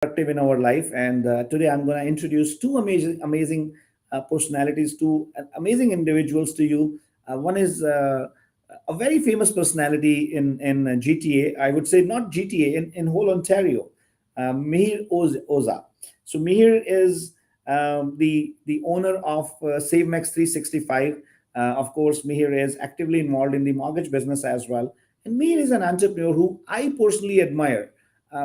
productive in our life. And today I'm going to introduce two amazing personalities, two amazing individuals to you. One is a very famous personality in GTA. I would say not GTA, in whole Ontario, Mihir Oza. So Mihir is the owner of SaveMax 365. Of course, Mihir is actively involved in the mortgage business as well. And Mihir is an entrepreneur who I personally admire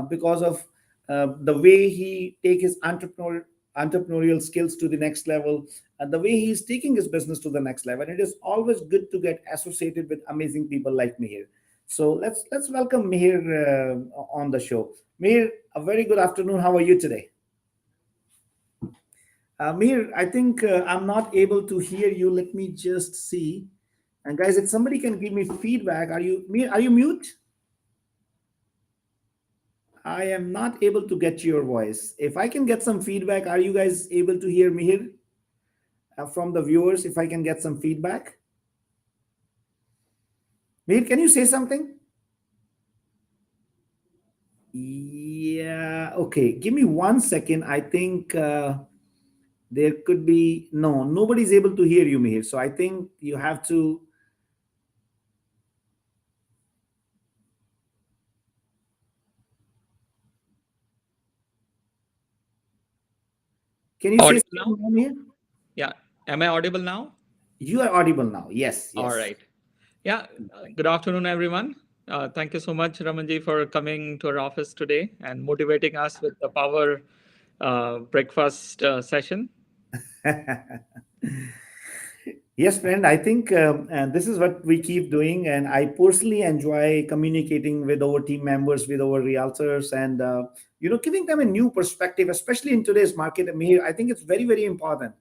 because of the way he take his entrepreneurial skills to the next level, and the way he's taking his business to the next level. And it is always good to get associated with amazing people like Mihir. So let's welcome Mihir on the show. Mihir, a very good afternoon. How are you today? Mihir, I think I'm not able to hear you. Let me just see. And guys, if somebody can give me feedback, are you Mihir, are you mute? I am not able to get your voice. If I can get some feedback, are you guys able to hear me here from the viewers? If I can get some feedback, Mihir, can you say something? Yeah, okay. Give me 1 second. I think there could be nobody's able to hear you, Mihir. So I think you have to. Can you say Audible something now? more, Mihir? Yeah. Am I audible now? You are audible now. Yes, All yes. right. Yeah. Good afternoon, everyone. Thank you so much, Ramanji, for coming to our office today and motivating us with the power breakfast session. Yes, friend. I think and this is what we keep doing, and I personally enjoy communicating with our team members, with our realtors, and giving them a new perspective, especially in today's market. I think it's very important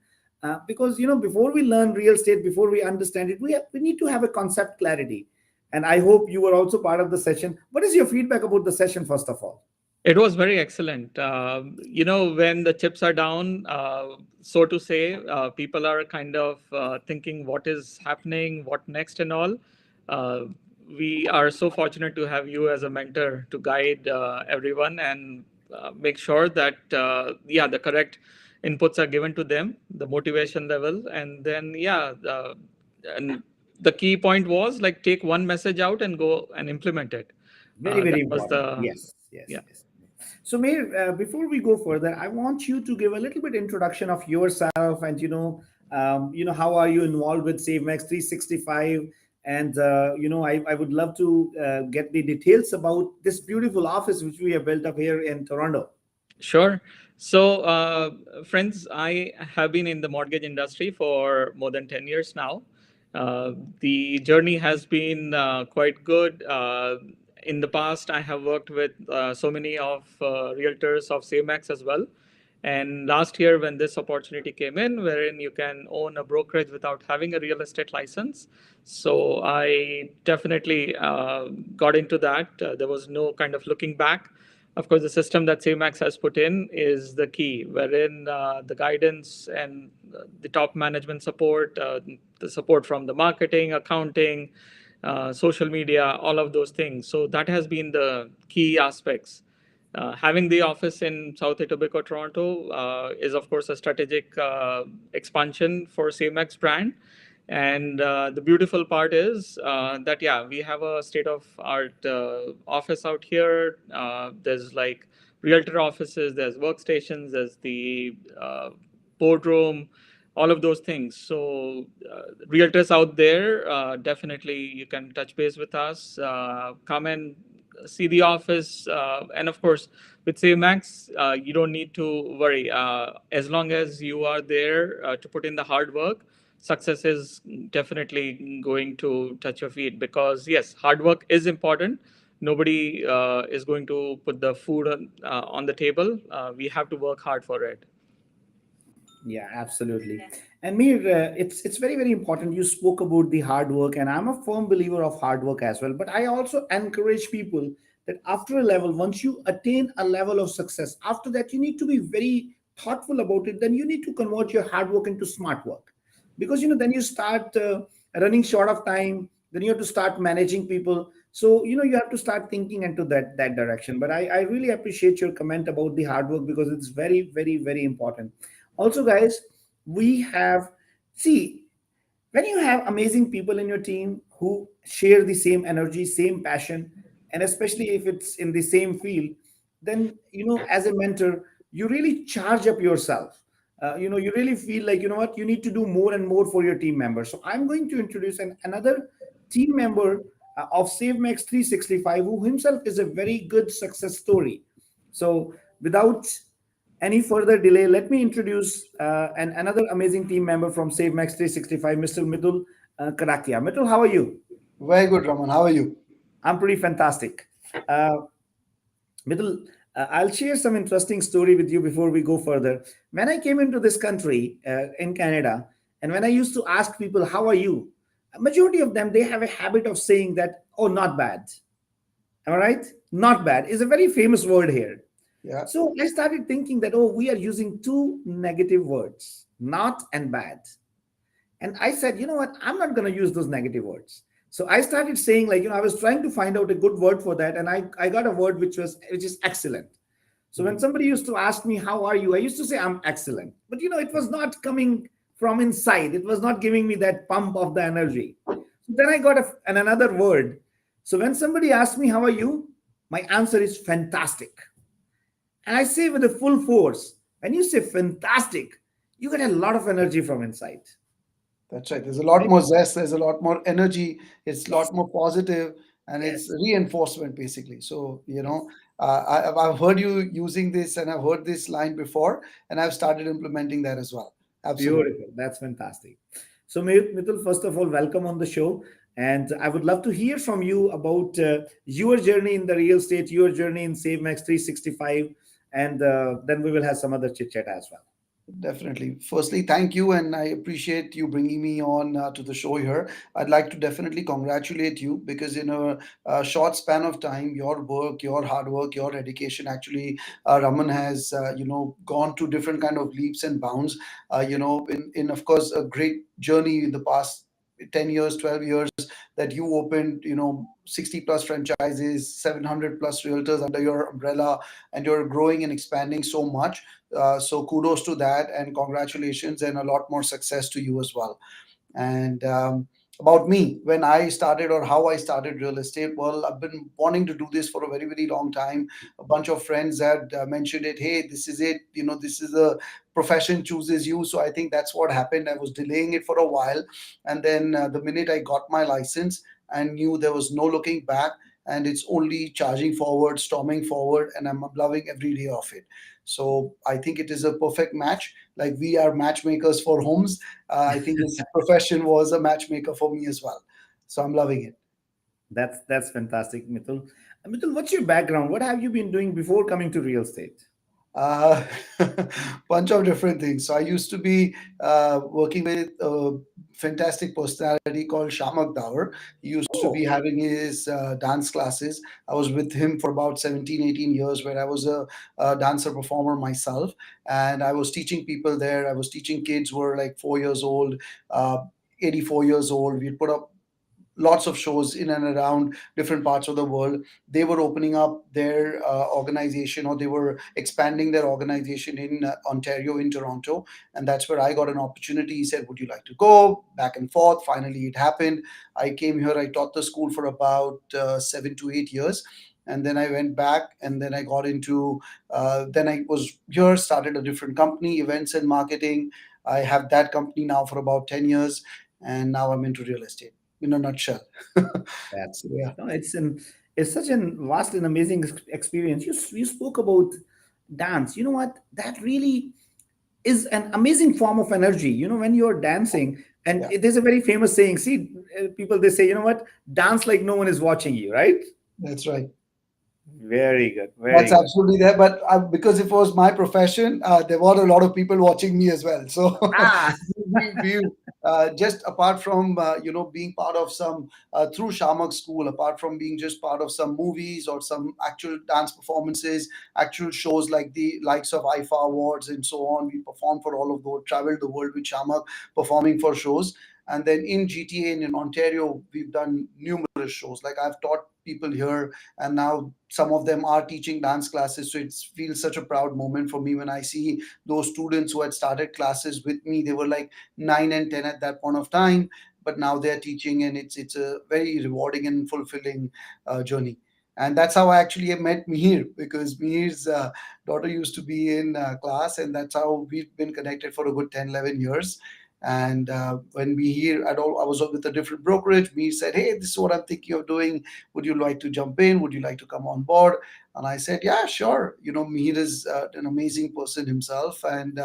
because before we learn real estate, before we understand it, we need to have a concept clarity. And I hope you were also part of the session. What is your feedback about the session, first of all? It was very excellent. When the chips are down, so to say, people are kind of thinking what is happening, what next, and all. Uh, we are so fortunate to have you as a mentor to guide everyone and make sure that, the correct inputs are given to them, the motivation level, and then, and the key point was like take one message out and go and implement it. Very That was important. the, Yes, yes, yeah. yes. So, Mayor, before we go further, I want you to give a little bit introduction of yourself, and how are you involved with SaveMax 365, and I would love to get the details about this beautiful office which we have built up here in Toronto. Sure. So, friends, I have been in the mortgage industry for more than 10 years now. Uh, the journey has been quite good. In the past, I have worked with so many of realtors of Samax as well. And last year, when this opportunity came in, wherein you can own a brokerage without having a real estate license, so I definitely got into that. There was no kind of looking back. Of course, the system that Samax has put in is the key, wherein the guidance and the top management support, the support from the marketing, accounting, social media, all of those things. So that has been the key aspects. Having the office in South Etobicoke, Toronto, is of course a strategic expansion for Samax brand. And the beautiful part is that we have a state of art office out here. There's like realtor offices, there's workstations, there's the boardroom, all of those things. So realtors out there, definitely you can touch base with us, come and see the office, and of course with Samax, you don't need to worry. As long as you are there to put in the hard work, success is definitely going to touch your feet, because yes, hard work is important. Nobody is going to put the food on the table. We have to work hard for it. Yeah, absolutely. And Mir, it's very important. You spoke about the hard work, and I'm a firm believer of hard work as well. But I also encourage people that after a level, once you attain a level of success, after that you need to be very thoughtful about it. Then you need to convert your hard work into smart work, because then you start running short of time. Then you have to start managing people. So you have to start thinking into that direction. But I really appreciate your comment about the hard work, because it's very, very, very important. Also, guys, we have, see, when you have amazing people in your team who share the same energy, same passion, and especially if it's in the same field, then as a mentor, you really charge up yourself. You really feel like, what, you need to do more and more for your team members. So I'm going to introduce another team member of SaveMax 365, who himself is a very good success story. So without any further delay, let me introduce another amazing team member from SaveMax 365, Mr. Midul Karakia. Midul, how are you? Very good, Raman. How are you? I'm pretty fantastic. Uh, Midul, I'll share some interesting story with you before we go further. When I came into this country in Canada, and when I used to ask people, how are you? A majority of them, they have a habit of saying that, oh, not bad. All right? Not bad is a very famous word here. Yeah, So I started thinking that, oh, we are using two negative words, not and bad. And I said, you know what? I'm not going to use those negative words. So I started saying, like, I was trying to find out a good word for that. And I got a word which is excellent. So when mhm, somebody used to ask me, how are you? I used to say, I'm excellent. But, it was not coming from inside. It was not giving me that pump of the energy. So then I got another word. So when somebody asks me, how are you? My answer is fantastic. And I say with a full force, when you say fantastic, you get a lot of energy from inside. that's right. There's a lot Right? more zest. There's a lot more energy. It's a Yes. lot more positive, and it's Yes. reinforcement basically. So Yes. I've heard you using this, and I've heard this line before, and I've started implementing that as well. Absolutely, Beautiful. That's fantastic. So, Mithul, first of all, welcome on the show. And I would love to hear from you about your journey in the real estate, your journey in SaveMax 365, and then we will have some other chit chat as well. definitely. Firstly, thank you, and I appreciate you bringing me on to the show here. I'd like to definitely congratulate you because in a short span of time, your work, your hard work, your dedication, actually, Raman has gone to different kind of leaps and bounds. In of course a great journey in the past 10 years, 12 years that you opened, 60 plus franchises, 700 plus realtors under your umbrella, and you're growing and expanding so much. So kudos to that, and congratulations, and a lot more success to you as well. And about me, when I started or how I started real estate, well, I've been wanting to do this for a very, very long time. A bunch of friends had mentioned it. Hey, this is it. This is a profession chooses you. So I think that's what happened. I was delaying it for a while, and then the minute I got my license, I knew there was no looking back. And it's only charging forward, storming forward, and I'm loving every day of it. So I think it is a perfect match. Like we are matchmakers for homes. I think this profession was a matchmaker for me as well. So I'm loving it. That's fantastic, Mithul. Mithul, what's your background? What have you been doing before coming to real estate? Uh, Bunch of different things. So I used to be working with a fantastic personality called Shamak Daur. He used to be Oh, having his dance classes. I was with him for about 17, 18 years where I was a dancer performer myself. And I was teaching people there. I was teaching kids who were like 4 years old, 84 years old. We put up lots of shows in and around different parts of the world. They were opening up their organization, or they were expanding their organization in Ontario, in Toronto. And that's where I got an opportunity. He said, would you like to go? Back and forth. Finally, it happened. I came here. I taught the school for about 7 to 8 years. And then I went back, and then I got into, then I was here, started a different company, events and marketing. I have that company now for about 10 years. And now I'm into real estate in a nutshell. that's So great. yeah, No, it's such an vast and amazing experience. You spoke about dance. You know what? That really is an amazing form of energy. When you're dancing, and yeah, there's a very famous saying. See, people, they say, what? Dance like no one is watching you, right? that's right. Very good. That's Very good. absolutely there. But because it was my profession, there were a lot of people watching me as well. So Ah, we just apart from being part of some through Shamak School, apart from being just part of some movies or some actual dance performances, actual shows like the likes of IFA Awards and so on, we performed for all of those, traveled the world with Shamak performing for shows. And then in GTA and in Ontario, we've done numerous shows. Like I've taught people here, and now some of them are teaching dance classes. So it feels such a proud moment for me when I see those students who had started classes with me. They were like 9 and 10 at that point of time, but now they're teaching, and it's a very rewarding and fulfilling journey. And that's how I actually met Mihir, because Mihir's daughter used to be in class, and that's how we've been connected for a good 10, 11 years. And when Mihir, I was with a different brokerage, Mihir said, "Hey, this is what I'm thinking of doing. Would you like to jump in? Would you like to come on board?" And I said, "Yeah, sure." Mihir is an amazing person himself, and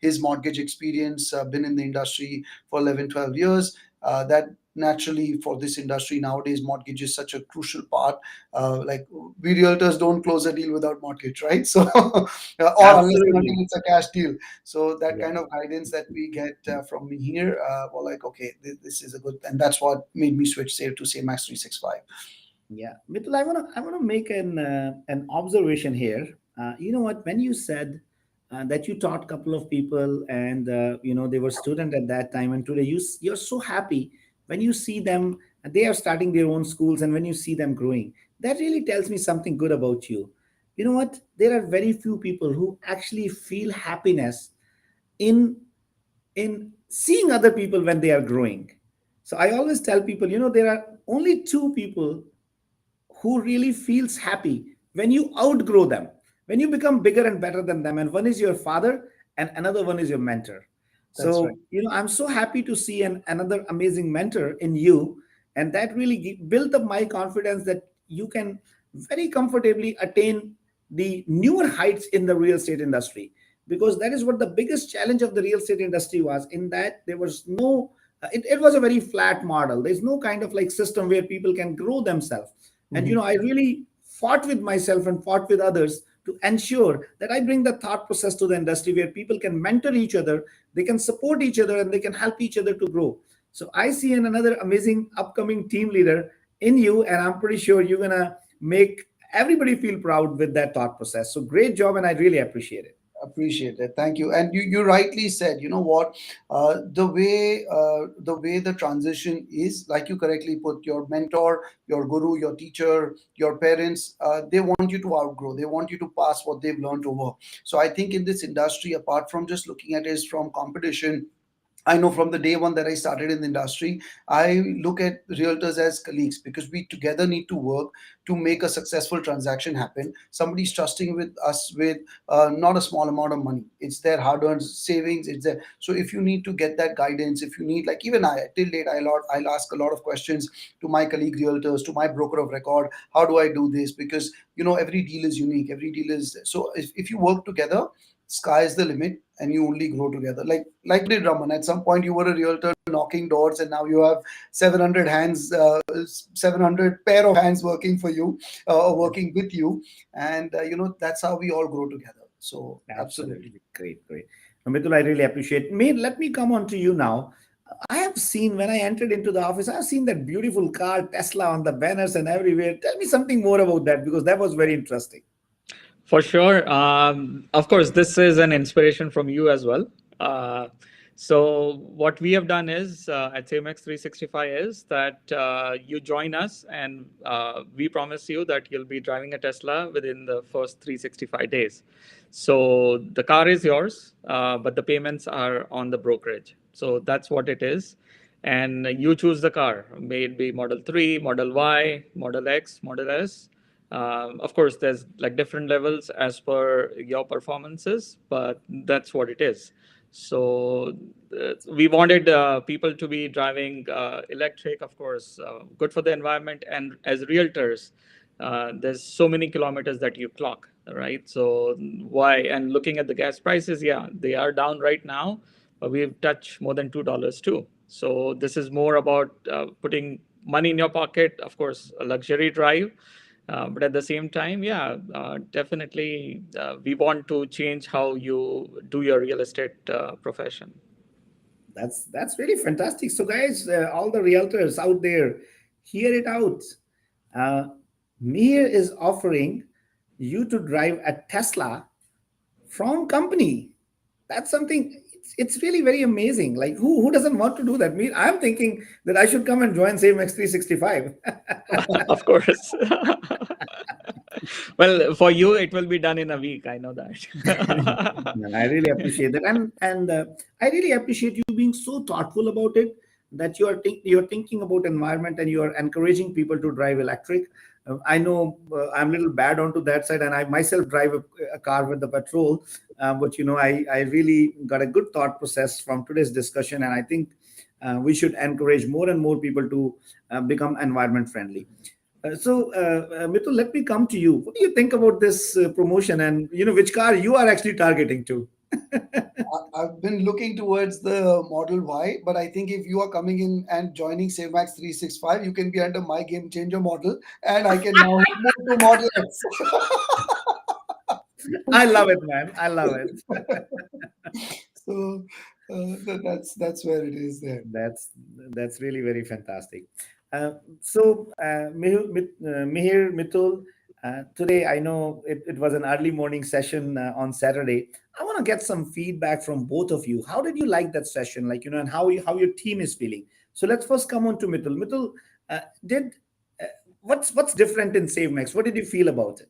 his mortgage experience, been in the industry for 11, 12 years. That naturally, for this industry nowadays, mortgage is such a crucial part. Like, we realtors don't close a deal without mortgage, right? So or unless and until Absolutely. it's a cash deal. So that Yeah. kind of guidance that we get from me here, we're like, okay, this is a good, and that's what made me switch say to say Max 365. Yeah, Mitul, I wanna make an observation here. You know what? When you said that you taught a couple of people, and they were student at that time, and today you're so happy when you see them. They are starting their own schools, and when you see them growing, that really tells me something good about you. You know what? There are very few people who actually feel happiness in seeing other people when they are growing. So I always tell people, there are only two people who really feels happy when you outgrow them, when you become bigger and better than them. And one is your father, and another one is your mentor. That's right. So, I'm so happy to see another amazing mentor in you. And that really built up my confidence that you can very comfortably attain the newer heights in the real estate industry. Because that is what the biggest challenge of the real estate industry was, in that there was no, it was a very flat model. There's no kind of like system where people can grow themselves. And Mhm. I really fought with myself and fought with others to ensure that I bring the thought process to the industry where people can mentor each other, they can support each other, and they can help each other to grow. So I see another amazing upcoming team leader in you, and I'm pretty sure you're gonna make everybody feel proud with that thought process. So great job, and I really appreciate it. Appreciate it, thank you. And you rightly said, you know what, the way the transition is, like you correctly put, your mentor, your guru, your teacher, your parents, they want you to outgrow, they want you to pass what they've learned over. So I think in this industry, apart from just looking at it from competition, I know from the day one that I started in the industry, I look at realtors as colleagues, because we together need to work to make a successful transaction happen. Somebody's trusting with us with not a small amount of money. It's their hard-earned savings. It's their, so if you need to get that guidance, if you need, like, even I till date, I'll ask a lot of questions to my colleague realtors, to my broker of record. How do I do this? Because every deal is unique. Every deal is, so if you work together, sky is the limit, and you only grow together. Like did Raman. At some point, you were a realtor knocking doors, and now you have 700 hands, 700 pair of hands working for you, or working with you, and that's how we all grow together. So absolutely. Absolutely. Great, great. Now, Mitul, I really appreciate. Let me come on to you now. I have seen, when I entered into the office, I've seen that beautiful car, Tesla, on the banners and everywhere. Tell me something more about that, because that was very interesting. For sure. Of course, this is an inspiration from you as well. Uh, so what we have done is at CMX 365 is that you join us, and we promise you that you'll be driving a Tesla within the first 365 days. So the car is yours, but the payments are on the brokerage. So that's what it is. And you choose the car, may it be Model 3, Model Y, Model X, Model S. Of course, there's like different levels as per your performances, but that's what it is. So we wanted people to be driving electric, of course, good for the environment. And as realtors, there's so many kilometers that you clock, right? So why? And looking at the gas prices, yeah, they are down right now, but we've touched more than $2 too. So this is more about putting money in your pocket, of course, a luxury drive, but at the same time, yeah, definitely, we want to change how you do your real estate profession. That's really fantastic. So, guys, all the realtors out there, hear it out. Uh, Mir is offering you to drive a Tesla from company. That's something. it's really very amazing. Like who doesn't want to do that? Me, I'm thinking that I should come and join SaveMax 365. Of course. Well, for you, it will be done in a week. I know that. And I really appreciate that, and I really appreciate you being so thoughtful about it. That you're thinking about environment and you are encouraging people to drive electric. I know I'm a little bad onto that side, and I myself drive a car with the petrol. But I really got a good thought process from today's discussion, and I think we should encourage more and more people to become environment friendly. Mitul, let me come to you. What do you think about this promotion, and which car you are actually targeting to? I've been looking towards the Model Y, but I think if you are coming in and joining SaveMax 365, you can be under my game changer model, and I can now move to Model X. I love it, man. I love it. So that's where it is there. That's that's really very fantastic. Mihir, Mitul, today I know it was an early morning session on Saturday. I want to get some feedback from both of you. How did you like that session? Like, and how your team is feeling. So let's first come on to Mitul. Mitul, did what's different in SaveMax? What did you feel about it?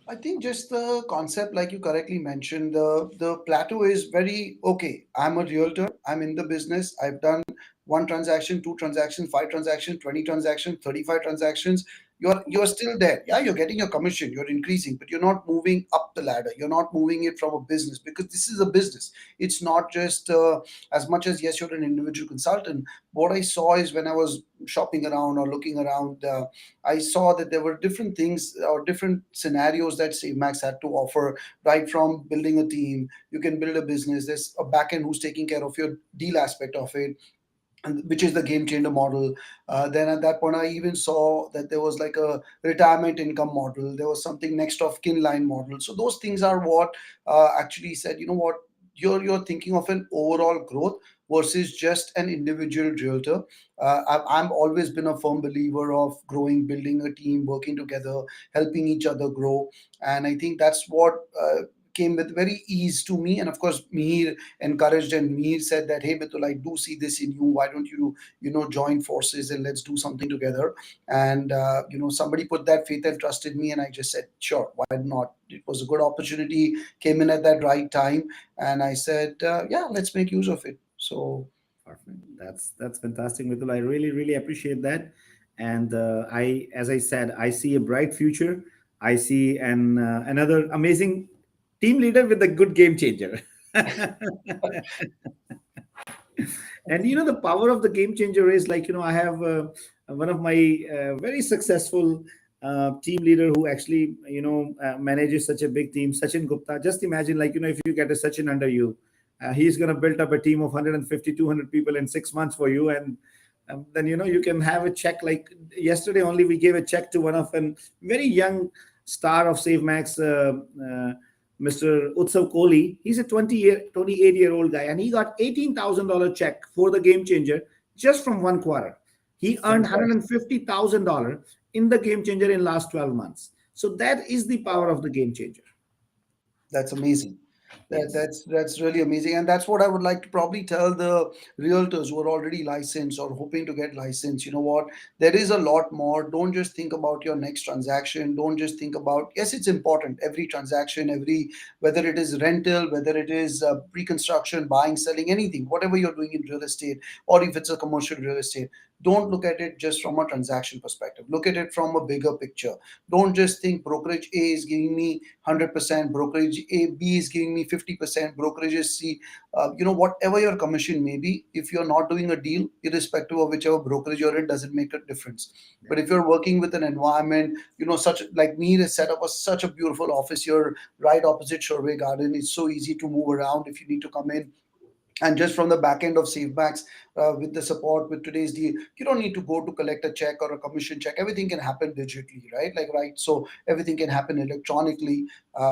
I think just the concept, like you correctly mentioned, the plateau is very okay. I'm a realtor. I'm in the business. I've done one transaction, two transactions, five transactions, 20 transactions, 35 transactions. You're still there. Yeah, you're getting your commission. You're increasing, but you're not moving up the ladder. You're not moving it from a business because this is a business. It's not just as much as yes, you're an individual consultant. What I saw is when I was shopping around or looking around. I saw that there were different things or different scenarios that SaveMax had to offer, right from building a team. You can build a business. There's a backend who's taking care of your deal aspect of it, and which is the game changer model. Then at that point, I even saw that there was like a retirement income model. There was something next of kin line model. So those things are what actually said, you know what, you're thinking of an overall growth versus just an individual realtor. I've always been a firm believer of growing, building a team, working together, helping each other grow, and I think that's what. Came with very ease to me, and of course Mihir encouraged, and Mihir said that, hey Bitul, I do see this in you, why don't you join forces and let's do something together. And somebody put that faith and trust in me, and I just said sure, why not. It was a good opportunity, came in at that right time, and I said yeah, let's make use of it. So Perfect. That's fantastic, Mitul. I really really appreciate that. And as I said, I see a bright future. I see another amazing team leader with a good game changer. And the power of the game changer is like, I have one of my very successful team leader who actually manages such a big team, Sachin Gupta. Just imagine, like, if you get a Sachin under you, he's going to build up a team of 150, 200 people in 6 months for you. And then you can have a check. Like yesterday only we gave a check to one of a very young star of SaveMax, Mr. Utsav Kohli. He's a 28-year-old guy, and he got $18,000 check for the game changer just from one quarter. He earned fantastic. $150,000 in the game changer in last 12 months. So that is the power of the game changer. That's amazing. Yes. That's really amazing, and that's what I would like to probably tell the realtors who are already licensed or hoping to get licensed. You know what? There is a lot more. Don't just think about your next transaction. Don't just think about, yes, it's important. Every transaction, every, whether it is rental, whether it is pre-construction, buying, selling, anything, whatever you're doing in real estate, or if it's a commercial real estate. Don't look at it just from a transaction perspective. Look at it from a bigger picture. Don't just think brokerage A is giving me 100%, brokerage A B is giving me 50%, brokerages C, whatever your commission may be. If you're not doing a deal, irrespective of whichever brokerage you're in, doesn't make a difference. Yeah. But if you're working with an environment, such like me, is set up such a beautiful office here right opposite Shoreway Garden. It's so easy to move around if you need to come in. And just from the back end of SafeBacks, with the support with today's deal, you don't need to go to collect a check or a commission check. Everything can happen digitally, right? Like, right. So everything can happen electronically.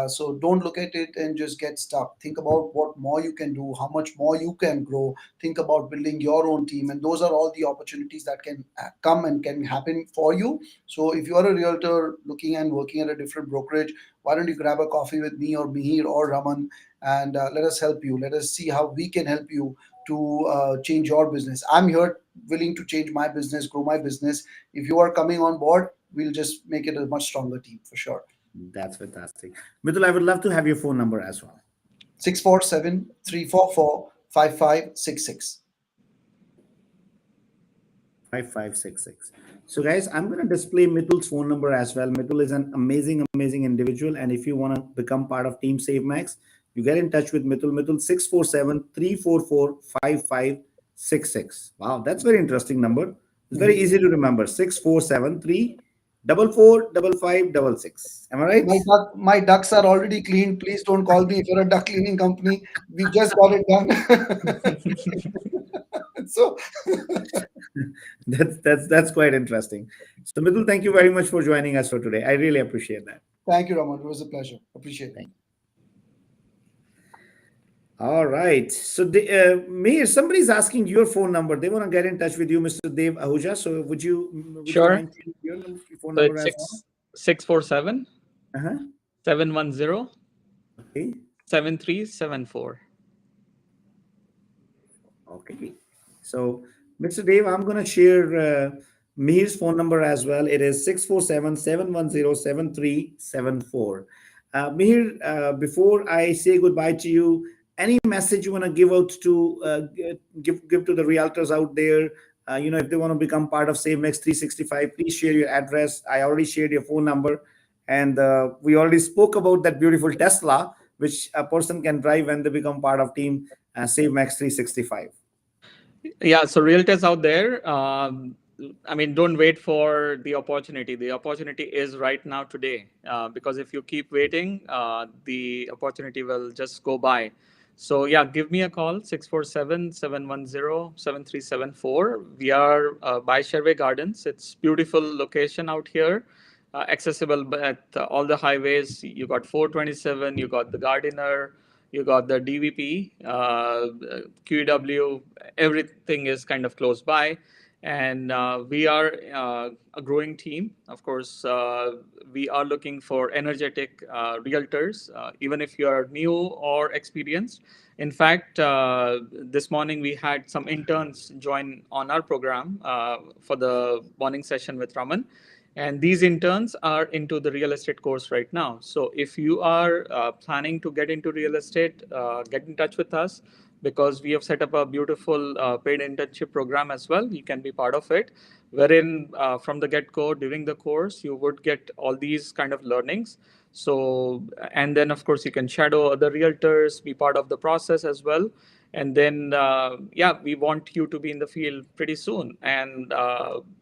So don't look at it and just get stuck. Think about what more you can do, how much more you can grow. Think about building your own team. And those are all the opportunities that can come and can happen for you. So if you are a realtor looking and working at a different brokerage, why don't you grab a coffee with me or Mihir or Raman, and let us help you. Let us see how we can help you to change your business. I'm here willing to change my business, grow my business. If you are coming on board, we'll just make it a much stronger team for sure. That's fantastic. Mitul, I would love to have your phone number as well. 647-344-5566. 5566. So, guys, I'm going to display Mitul's phone number as well. Mitul is an amazing, amazing individual. And if you want to become part of Team Save Max, you get in touch with Mitul. Mitul 647-344-5566. Wow, that's very interesting number. It's very Mhm. easy to remember. 647-344-5566. Am I right? My ducks are already cleaned. Please don't call me if you're a duck cleaning company. We just got it done. So, That's quite interesting. So, Mitul, thank you very much for joining us for today. I really appreciate that. thank you, Raman. It was a pleasure. Appreciate it. Thank All right. So, Mayor, somebody's asking your phone number. They want to get in touch with you, Mr. Dev Ahuja. So, would you Sure. mind sharing your phone So number it's as well? 647 Uh-huh. 710 Okay. 7374. Okay. So, Mr. Dave, I'm going to share Mihir's phone number as well. It is 647-710-7374. Mihir, before I say goodbye to you, any message you want to give out to give to the realtors out there? If they want to become part of SaveMax 365, please share your address. I already shared your phone number, and we already spoke about that beautiful Tesla, which a person can drive when they become part of Team SaveMax 365. Yeah, so realtors out there, I mean, don't wait for the opportunity. The opportunity is right now today, because if you keep waiting, the opportunity will just go by. So yeah, give me a call, 647-710-7374. We are by Sherway Gardens. It's beautiful location out here, accessible at all the highways. You got 427, you got the Gardiner, you got the DVP, QEW, everything is kind of close by. And we are a growing team. Of course, we are looking for energetic realtors, even if you are new or experienced. In fact, this morning we had some interns join on our program for the morning session with Raman. And these interns are into the real estate course right now. So if you are planning to get into real estate, get in touch with us, because we have set up a beautiful paid internship program as well. You can be part of it, wherein from the get-go during the course, you would get all these kind of learnings. So, and then of course you can shadow other realtors, be part of the process as well. And then, yeah, we want you to be in the field pretty soon. And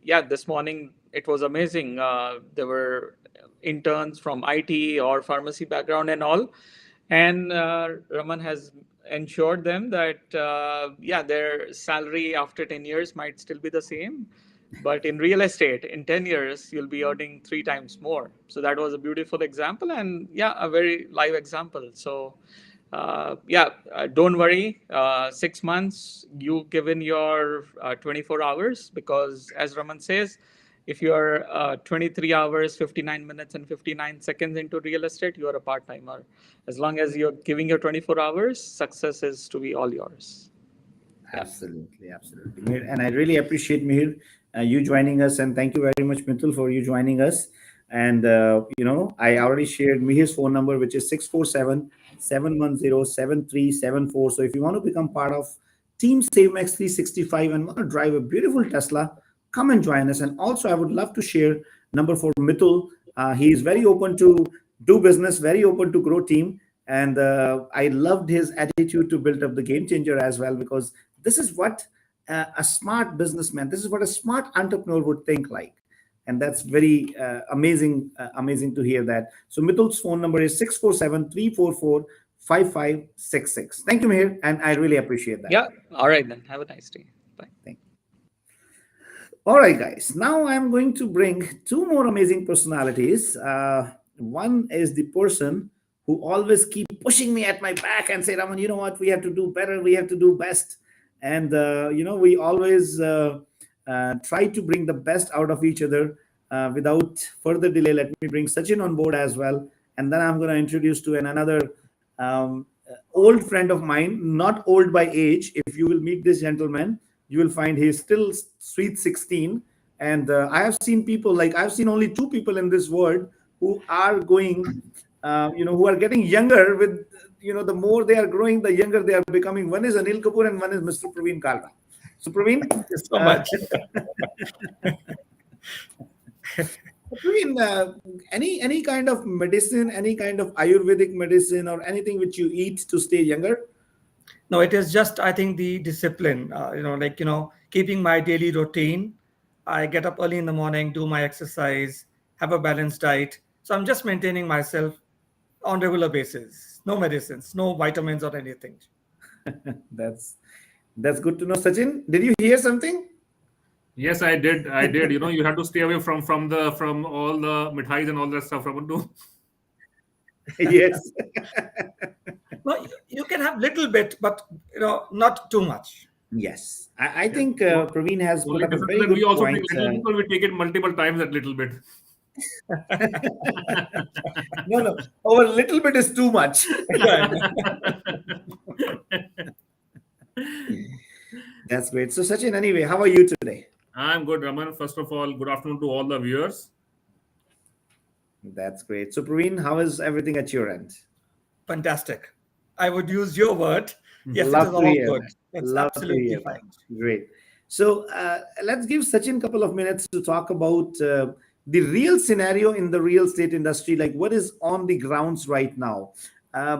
yeah, this morning it was amazing. There were interns from IT or pharmacy background and all. And Raman has ensured them that, yeah, their salary after 10 years might still be the same. But in real estate, in 10 years, you'll be earning 3 times more. So that was a beautiful example, and yeah, a very live example. So, yeah, don't worry. 6 months, you given your 24 hours, because as Raman says, if you are 23 hours, 59 minutes, and 59 seconds into real estate, you are a part timer. As long as you're giving your 24 hours, success is to be all yours. Yeah. Absolutely, absolutely. And I really appreciate Mihir, you joining us, and thank you very much, Mithul, for you joining us. And I already shared Mihir's phone number, which is 647-710-7374. So if you want to become part of Team SaveMax 365 and want to drive a beautiful Tesla, come and join us. And also, I would love to share number for Mithul. He is very open to do business, very open to grow team. And I loved his attitude to build up the game changer as well, because this is what a smart businessman, this is what a smart entrepreneur would think like. And that's very amazing to hear that. So Mitul's phone number is 647-344-5566. Thank you, Mihir, and I really appreciate that. Yeah. All right, then. Have a nice day. Bye. Thank you. All right, guys. Now I'm going to bring two more amazing personalities. One is the person who always keep pushing me at my back and say, Raman, you know what? We have to do better. We have to do best. And, we always try to bring the best out of each other. Without further delay, let me bring Sachin on board as well. And then I'm going to introduce to another old friend of mine, not old by age. If you will meet this gentleman, you will find he's still sweet 16. And I have seen people, like I've seen only two people in this world who are going, who are getting younger with, the more they are growing, the younger they are becoming. One is Anil Kapoor and one is Mr. Praveen Kalra. So Praveen, Thank you so uh, much. Praveen, any kind of medicine, any kind of Ayurvedic medicine, or anything which you eat to stay younger? No, it is just, I think, the discipline, keeping my daily routine. I get up early in the morning, do my exercise, have a balanced diet. So I'm just maintaining myself on regular basis. No medicines, no vitamins or anything. that's that's good to know. Sachin, did you hear something? Yes, I did. I did. You have to stay away from all the mithais and all that stuff. From Yes. No, you can have little bit, but not too much. Yes, I yes. think Praveen has put Only up a difference is very that we good also take point. little bit, but we take it multiple times that little bit. No, no, over a little bit is too much. Yeah, I know. That's great. So, Sachin, anyway, how are you today? I'm good, Raman. First of all, good afternoon to all the viewers. That's great. So, Praveen, how is everything at your end? Fantastic. I would use your word. Yes, it is Love to all hear good. that. It's Love to absolutely hear that. fine. Great. So let's give Sachin a couple of minutes to talk about the real scenario in the real estate industry, like what is on the grounds right now.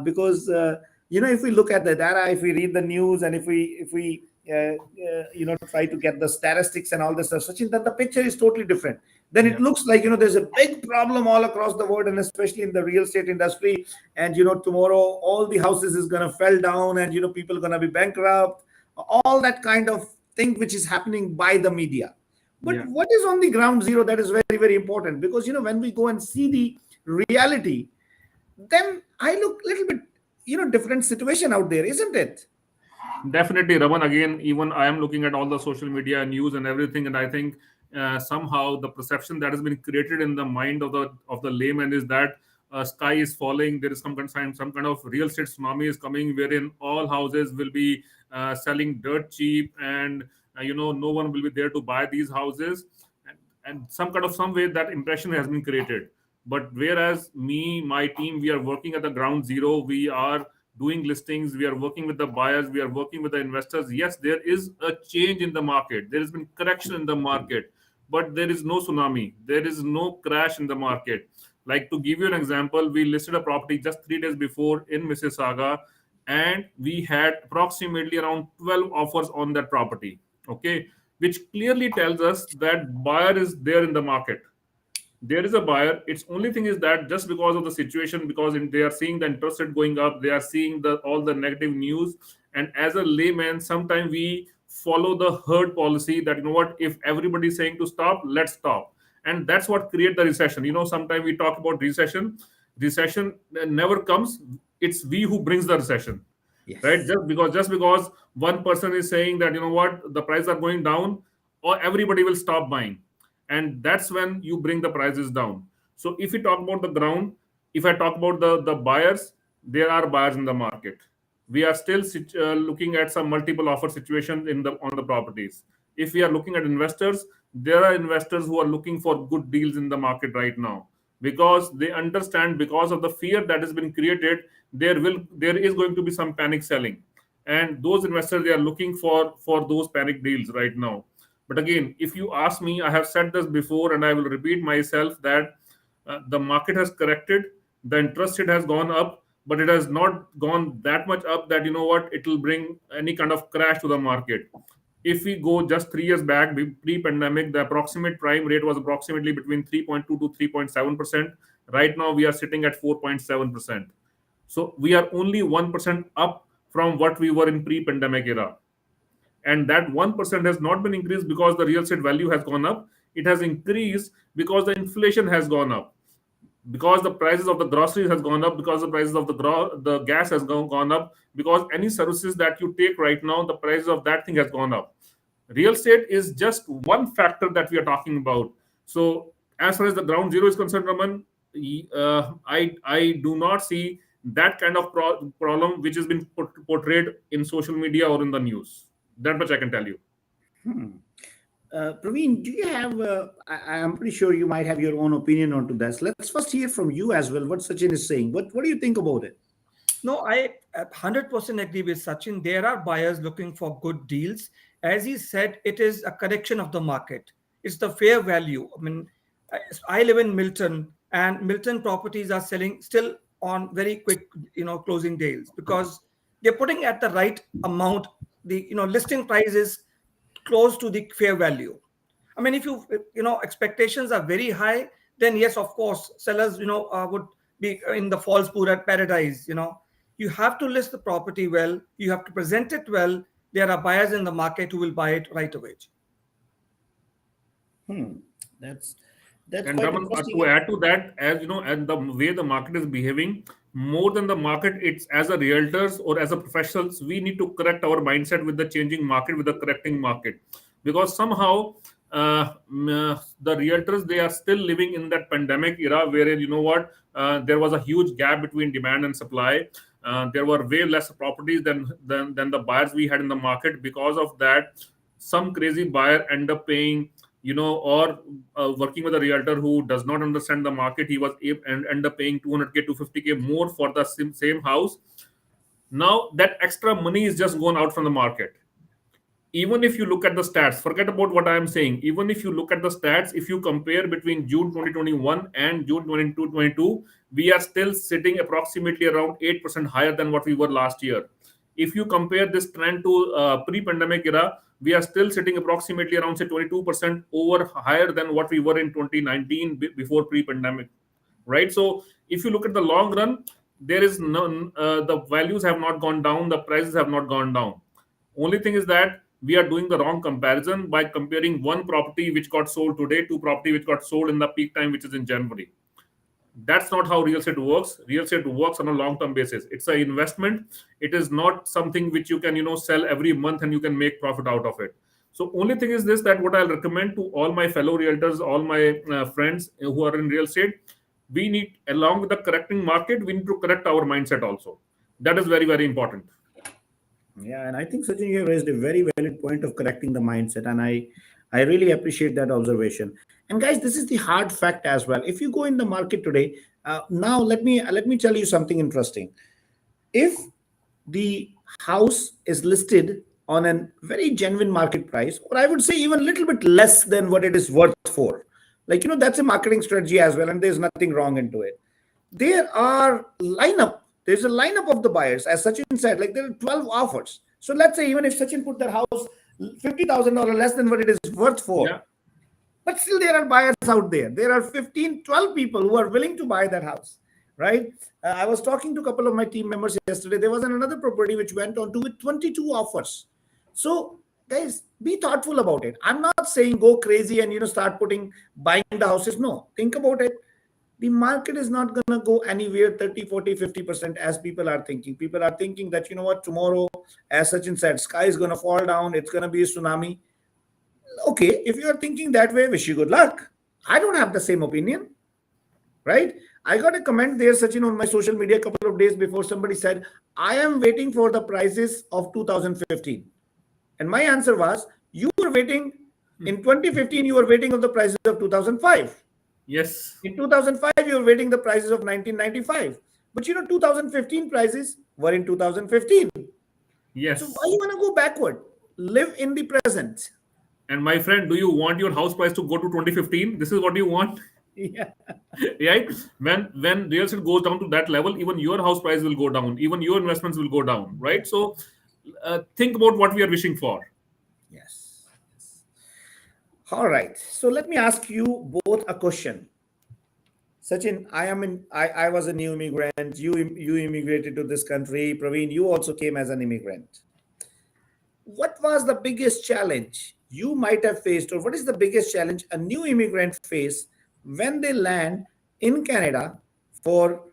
Because if we look at the data, if we read the news, and if we try to get the statistics and all this stuff, Sachin, then the picture is totally different. Then it Yeah. looks like there's a big problem all across the world, and especially in the real estate industry. And tomorrow all the houses is gonna fell down, and people are gonna be bankrupt, all that kind of thing which is happening by the media. But Yeah. what is on the ground zero, that is very, very important, because when we go and see the reality, then I look a little bit different situation out there, isn't it? Definitely, Raman. Again, even I am looking at all the social media news and everything, and I think somehow the perception that has been created in the mind of the layman is that sky is falling. There is some kind of real estate tsunami is coming, wherein all houses will be selling dirt cheap, and no one will be there to buy these houses, and some way that impression has been created. But whereas me, my team, we are working at the ground zero. We are doing listings, we are working with the buyers, we are working with the investors. Yes, there is a change in the market, there has been correction in the market, but there is no tsunami, there is no crash in the market. Like, to give you an example, we listed a property just 3 days before in Mississauga, and we had approximately around 12 offers on that property. Okay, which clearly tells us that buyer is there in the market. There is a buyer. Its only thing is that just because of the situation, because they are seeing the interest rate going up, they are seeing the all the negative news, and as a layman, sometimes we follow the herd policy that, what, if everybody is saying to stop, let's stop, and that's what create the recession. Sometimes we talk about recession. Recession never comes. It's we who brings the recession, right? Yes. Just because one person is saying that, what, the prices are going down, or everybody will stop buying, and that's when you bring the prices down. So if we talk about the ground, if I talk about the buyers, there are buyers in the market. We are still looking at some multiple offer situation on the properties. If we are looking at investors, there are investors who are looking for good deals in the market right now, because they understand, because of the fear that has been created, there is going to be some panic selling, and those investors, they are looking for those panic deals right now. But again, if you ask me, I have said this before and I will repeat myself, that the market has corrected, the interest rate has gone up, but it has not gone that much up that, what, it will bring any kind of crash to the market. If we go just 3 years back, pre-pandemic, the approximate prime rate was approximately between 3.2 to 3.7%. Right now, we are sitting at 4.7%. So we are only 1% up from what we were in pre-pandemic era, and that 1% has not been increased because the real estate value has gone up. It has increased because the inflation has gone up, because the prices of the groceries has gone up, because the prices of the gas has gone up, because any services that you take right now, the price of that thing has gone up. Real estate is just one factor that we are talking about. So as far as the ground zero is concerned, Raman, I do not see that kind of problem which has been portrayed in social media or in the news. That much I can tell you. Hmm. Praveen, do you have? I'm pretty sure you might have your own opinion onto this. Let's first hear from you as well. What Sachin is saying. What do you think about it? No, I 100% agree with Sachin. There are buyers looking for good deals. As he said, it is a correction of the market. It's the fair value. I mean, I I live in Milton, and Milton properties are selling still on very quick, closing deals because they're putting at the right amount. The listing price is close to the fair value. I mean, if expectations are very high, then yes, of course, sellers would be in the false paradise. You have to list the property well, you have to present it well. There are buyers in the market who will buy it right away. Hmm. That's that's And quite Raman, interesting. to add to that, as you know, and the way the market is behaving, more than the market, it's as a realtors or as a professionals, we need to correct our mindset with the changing market, with the correcting market, because somehow the realtors, they are still living in that pandemic era, wherein there was a huge gap between demand and supply. There were way less properties than the buyers we had in the market. Because of that, some crazy buyer end up paying, or working with a realtor who does not understand the market. He was and end up paying 200K, 250K more for the same house. Now that extra money is just gone out from the market. Even if you look at the stats, forget about what I am saying. Even if you look at the stats, if you compare between June 2021 and June 2022, we are still sitting approximately around 8% higher than what we were last year. If you compare this trend to pre-pandemic era, we are still sitting approximately around, say, 22% over higher than what we were in 2019 before pre-pandemic, right? So if you look at the long run, there is none, the values have not gone down, the prices have not gone down. Only thing is that we are doing the wrong comparison by comparing one property which got sold today to property which got sold in the peak time, which is in January. That's not how real estate works. Real estate works on a long term basis. It's an investment. It is not something which you can sell every month and you can make profit out of it. So only thing is this, that what I'll recommend to all my fellow realtors, all my friends who are in real estate, we need, along with the correcting market, we need to correct our mindset also. That is very, very important. Yeah, and I think Sachin, you have raised a very valid point of correcting the mindset, and I really appreciate that observation. And guys, this is the hard fact as well. If you go in the market today, now let me tell you something interesting. If the house is listed on a very genuine market price, or I would say even a little bit less than what it is worth for, like that's a marketing strategy as well, and there's nothing wrong into it. There's a lineup of the buyers, as Sachin said, like there are 12 offers. So let's say even if Sachin put their house $50,000 less than what it is worth for, Yeah. but still there are buyers out there. There are 15, 12 people who are willing to buy that house, right? I was talking to a couple of my team members yesterday. There was another property which went on to with 22 offers. So guys, be thoughtful about it. I'm not saying go crazy and start putting buying the houses. No, think about it. The market is not going to go anywhere 30, 40, 50% as people are thinking. People are thinking that what, tomorrow, as Sachin said, sky is going to fall down, it's going to be a tsunami. Okay, if you are thinking that way, wish you good luck. I don't have the same opinion, right? I got a comment there, Sachin, on my social media a couple of days before. Somebody said, I am waiting for the prices of 2015. And my answer was, you were waiting in 2015, you were waiting on the prices of 2005. Yes. In 2005, you were waiting the prices of 1995. But 2015 prices were in 2015. So why Yes. you want to go backward? Live in the present. And my friend, do you want your house price to go to 2015? This is what you want, Yeah. right? When real estate goes down to that level, even your house price will go down, even your investments will go down, right? So think about what we are wishing for. Yes. All right. So let me ask you both a question. Sachin, I was a new immigrant. You immigrated to this country. Praveen, you also came as an immigrant. What was the biggest challenge you might have faced, or what is the biggest challenge a new immigrant face when they land in Canada for,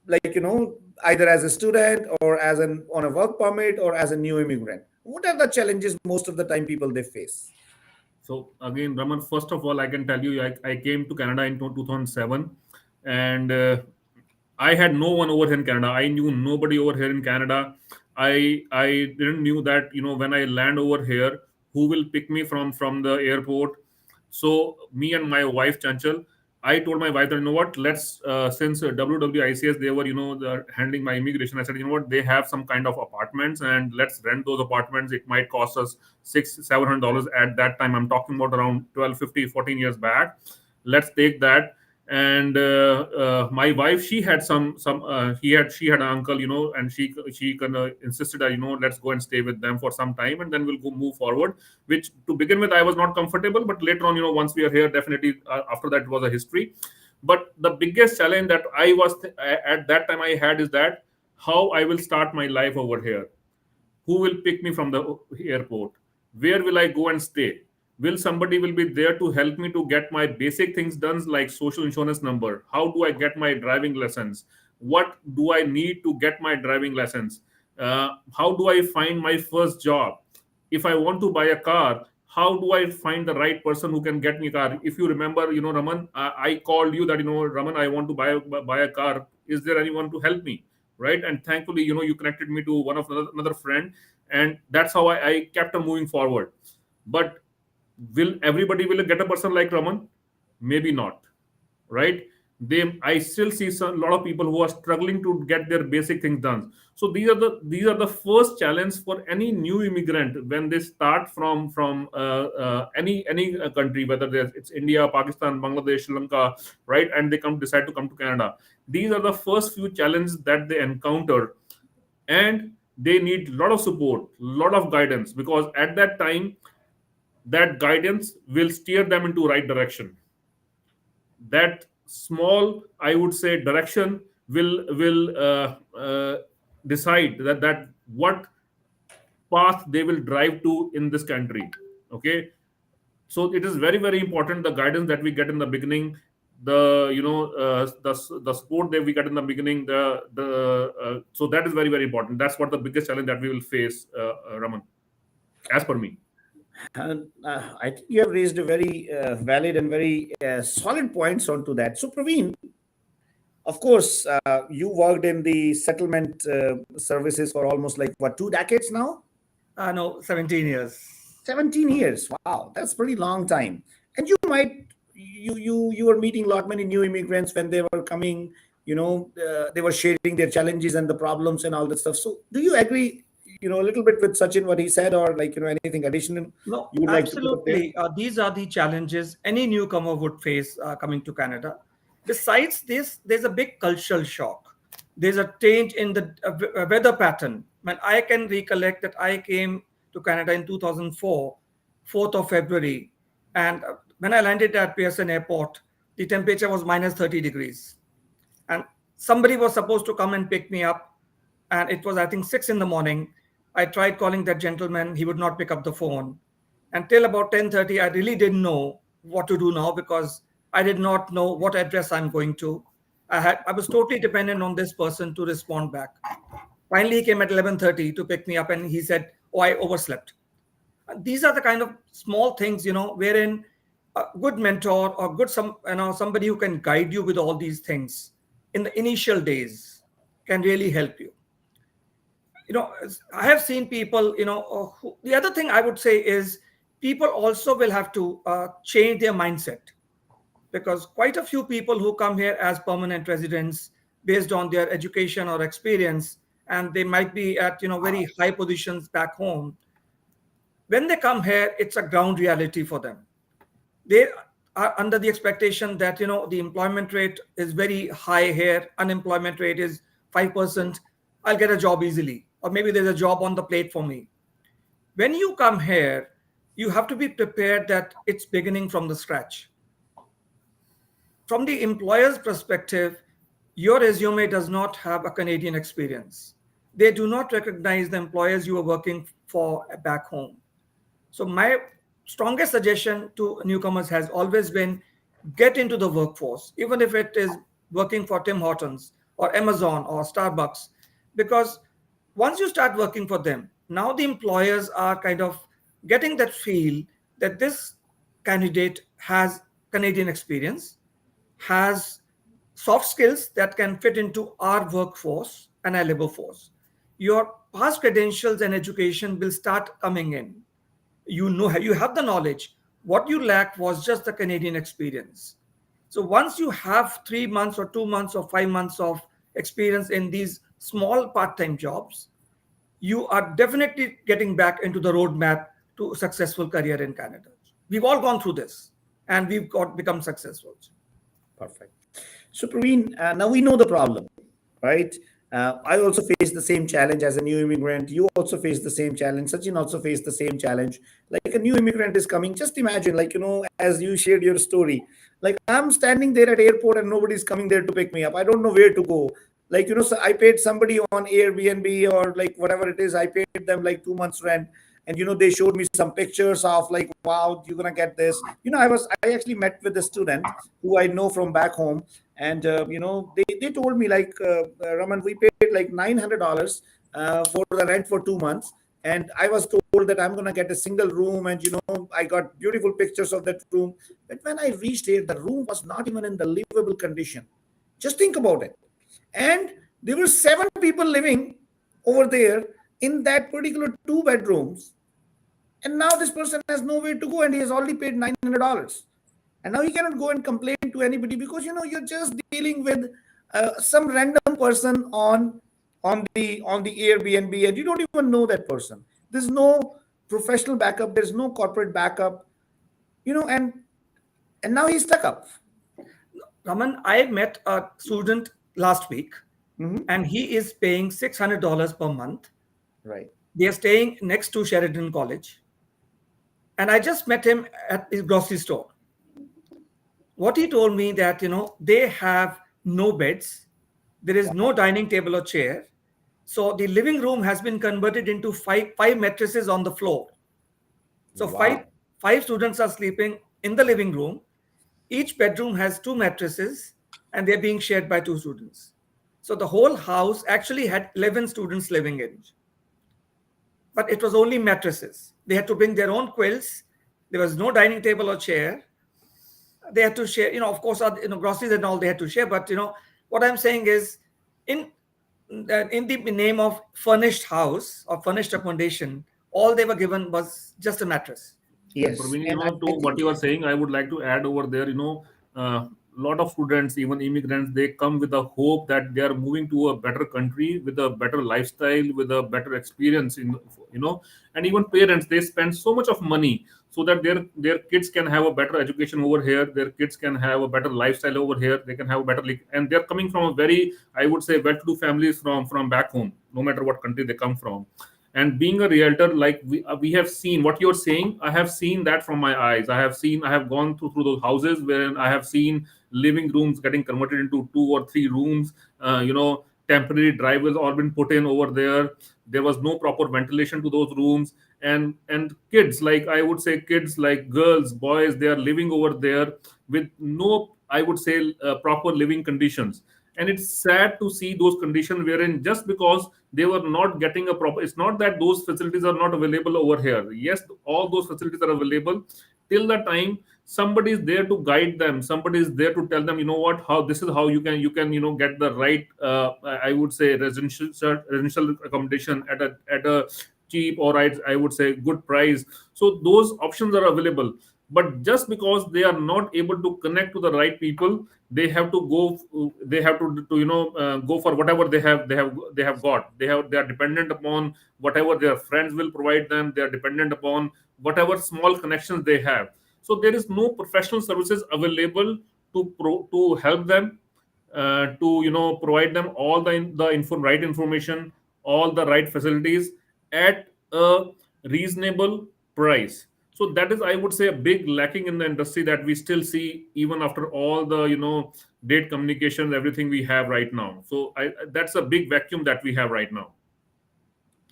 like, either as a student or as an on a work permit or as a new immigrant? What are the challenges most of the time people they face? So again, Raman, first of all, I can tell you, I came to Canada in 2007, and I had no one over here in Canada. I knew nobody over here in Canada. I didn't knew that, when I land over here, who will pick me from the airport. So me and my wife Chanchal, I told my wife that, what, let's since WWICS, they were, handling my immigration. I said, what, they have some kind of apartments, and let's rent those apartments. It might cost us $600-700 at that time. I'm talking about around 12, 50, 14 years back. Let's take that. And my wife, she had some she had an uncle, and she kind of insisted that, let's go and stay with them for some time, and then we'll go move forward. Which, to begin with, I was not comfortable, but later on, once we are here, definitely, after that, it was a history. But the biggest challenge that at that time I had is that how I will start my life over here. Who will pick me from the airport? Where will I go and stay? Will somebody will be there to help me to get my basic things done, like social insurance number? How do I get my driving lessons? What do I need to get my driving lessons? How do I find my first job? If I want to buy a car, how do I find the right person who can get me a car? If you remember, Raman, I called you that, Raman, I want to buy a car. Is there anyone to help me? Right? And thankfully, you connected me to one of another friend, and that's how I kept on moving forward. But will everybody will get a person like Raman? Maybe not, right? I still see a lot of people who are struggling to get their basic things done. So these are the first challenge for any new immigrant when they start from any country, whether it's India, Pakistan, Bangladesh, Sri Lanka, right? And they decide to come to Canada. These are the first few challenges that they encounter, and they need a lot of support, a lot of guidance, because at that time, that guidance will steer them into right direction. That small, I would say, direction will decide that what path they will drive to in this country. Okay, so it is very, very important, the guidance that we get in the beginning, the support that we get in the beginning, so that is very, very important. That's what the biggest challenge that we will face, Raman, as per me. And I think you have raised a very valid and very solid points onto that. So, Praveen, of course, you worked in the settlement services for almost like what, 2 decades now? No, 17 years. 17 years. Wow, that's pretty long time. And you were meeting a lot many new immigrants when they were coming. They were sharing their challenges and the problems and all that stuff. So, do you agree? A little bit with Sachin what he said, or like anything additional No, you would like to put up there? absolutely. These are the challenges any newcomer would face coming to Canada. Besides this, there's a big cultural shock. There's a change in the weather pattern. When I can recollect that I came to Canada in 2004, 4th of February, and when I landed at Pearson Airport, the temperature was minus 30 degrees. And somebody was supposed to come and pick me up, and it was, I think, 6 in the morning. I tried calling that gentleman. He would not pick up the phone. Until about 10:30, I really didn't know what to do now, because I did not know what address I'm going to. I was totally dependent on this person to respond back. Finally, he came at 11:30 to pick me up, and he said, "Oh, I overslept." And these are the kind of small things, wherein a good mentor or somebody who can guide you with all these things in the initial days can really help you. I have seen people, the other thing I would say is people also will have to change their mindset, because quite a few people who come here as permanent residents based on their education or experience, and they might be at, very high positions back home. When they come here, it's a ground reality for them. They are under the expectation that, the employment rate is very high here. Unemployment rate is 5%. I'll get a job easily. Or maybe there's a job on the plate for me. When you come here, you have to be prepared that it's beginning from the scratch. From the employer's perspective, your resume does not have a Canadian experience. They do not recognize the employers you are working for back home. So my strongest suggestion to newcomers has always been get into the workforce, even if it is working for Tim Hortons or Amazon or Starbucks, because once you start working for them, now the employers are kind of getting that feel that this candidate has Canadian experience, has soft skills that can fit into our workforce and our labor force. Your past credentials and education will start coming in. You know, you have the knowledge. What you lack was just the Canadian experience. So once you have 3 months or 2 months or 5 months of experience in these small part-time jobs, you are definitely getting back into the roadmap to a successful career in Canada. We've all gone through this and we've got become successful. Perfect. So, Praveen, now we know the problem, right? I also faced the same challenge as a new immigrant. You also faced the same challenge. Sachin also faced the same challenge. Like a new immigrant is coming. Just imagine, like, as you shared your story, like I'm standing there at airport and nobody's coming there to pick me up. I don't know where to go. Like, so I paid somebody on Airbnb or like whatever it is. I paid them like 2 months rent. And, they showed me some pictures of like, wow, you're going to get this. I actually met with a student who I know from back home, and they told me like, Raman, we paid like $900 for the rent for 2 months, and I was told that I'm going to get a single room, and I got beautiful pictures of that room. But when I reached here, the room was not even in the livable condition. Just think about it. And there were 7 people living over there in that particular 2 bedrooms, and now this person has nowhere to go, and he has already paid $900. And now he cannot go and complain to anybody because you're just dealing with some random person on the Airbnb, and you don't even know that person. There's no professional backup. There's no corporate backup. And now he's stuck up. Raman, I met a student last week, and he is paying $600 per month. Right. They are staying next to Sheridan College, and I just met him at his grocery store. What he told me that they have no beds, there is no dining table or chair, so the living room has been converted into five mattresses on the floor. So Wow. five students are sleeping in the living room. Each bedroom has 2 mattresses, and they're being shared by 2 students. So the whole house actually had 11 students living in it. But it was only mattresses. They had to bring their own quilts. There was no dining table or chair. They had to share, of course, groceries and all they had to share. But what I'm saying is, in the name of furnished house or furnished accommodation, all they were given was just a mattress. Yes. Praveen, And I to what think, you are saying, I would like to add over there, lot of students, even immigrants, they come with a hope that they are moving to a better country with a better lifestyle, with a better experience and even parents, they spend so much of money so that their kids can have a better education over here, their kids can have a better lifestyle over here, they can have a better and they're coming from a very, I would say, well-to-do families from back home, no matter what country they come from. And being a realtor, like we have seen what you're saying, I have seen that from my eyes. I have gone through those houses where I have seen living rooms getting converted into 2 or 3 rooms. Temporary drivers all been put in over there. There was no proper ventilation to those rooms, and kids, like I would say, kids like girls, boys, they are living over there with no, I would say, proper living conditions. And it's sad to see those conditions wherein just because they were not getting a proper, it's not that those facilities are not available over here. Yes, all those facilities are available till the time somebody is there to guide them, somebody is there to tell them, what, how this is how you can get the right, I would say, residential accommodation at a cheap, or I would say good price. So those options are available, but just because they are not able to connect to the right people, they have to go, they have to go for whatever they have got. They are dependent upon whatever their friends will provide them. They are dependent upon whatever small connections they have. So there is no professional services available to help them, to provide them all right information, all the right facilities at a reasonable price. So that is, I would say, a big lacking in the industry that we still see even after all the date communications, everything we have right now. So that's a big vacuum that we have right now.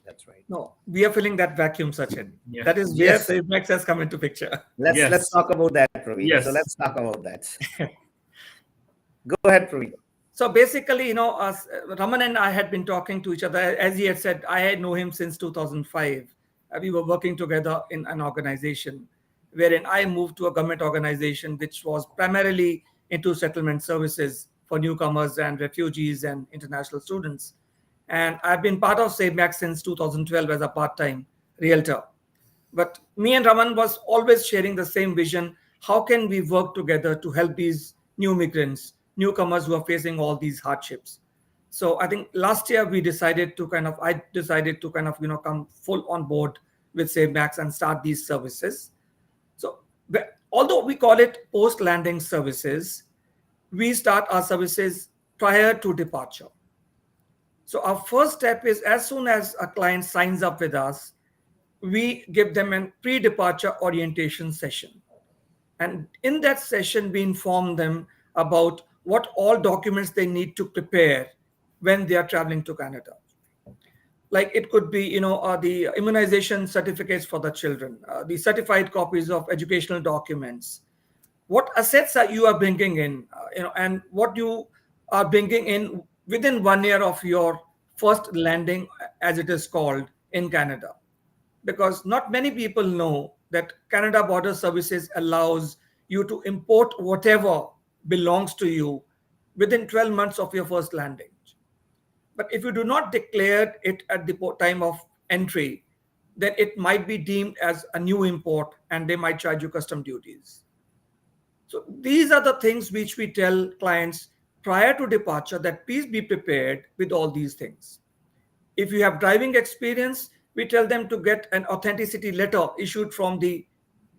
that's right. No, we are filling that vacuum, Sachin. Yeah. That is where Yes. SafeMax has come into picture. Let's Yes. talk about that, Praveen. Yes. So let's talk about that. Go ahead, Praveen. So basically, Raman and I had been talking to each other. As he had said, I had known him since 2005. We were working together in an organization wherein I moved to a government organization which was primarily into settlement services for newcomers and refugees and international students. And I've been part of SaveMax since 2012 as a part-time realtor. But me and Raman was always sharing the same vision. How can we work together to help these new migrants, newcomers who are facing all these hardships? So I think last year I decided to kind of, come full on board with SaveMax and start these services. So although we call it post-landing services, we start our services prior to departure. So our first step is, as soon as a client signs up with us, we give them a pre-departure orientation session. And in that session, we inform them about what all documents they need to prepare when they are traveling to Canada. Like it could be, the immunization certificates for the children, the certified copies of educational documents, what assets are you are bringing in, and what you are bringing in within 1 year of your first landing, as it is called, in Canada. Because not many people know that Canada Border Services allows you to import whatever belongs to you within 12 months of your first landing. But if you do not declare it at the time of entry, then it might be deemed as a new import and they might charge you custom duties. So these are the things which we tell clients prior to departure, that please be prepared with all these things. If you have driving experience, we tell them to get an authenticity letter issued from the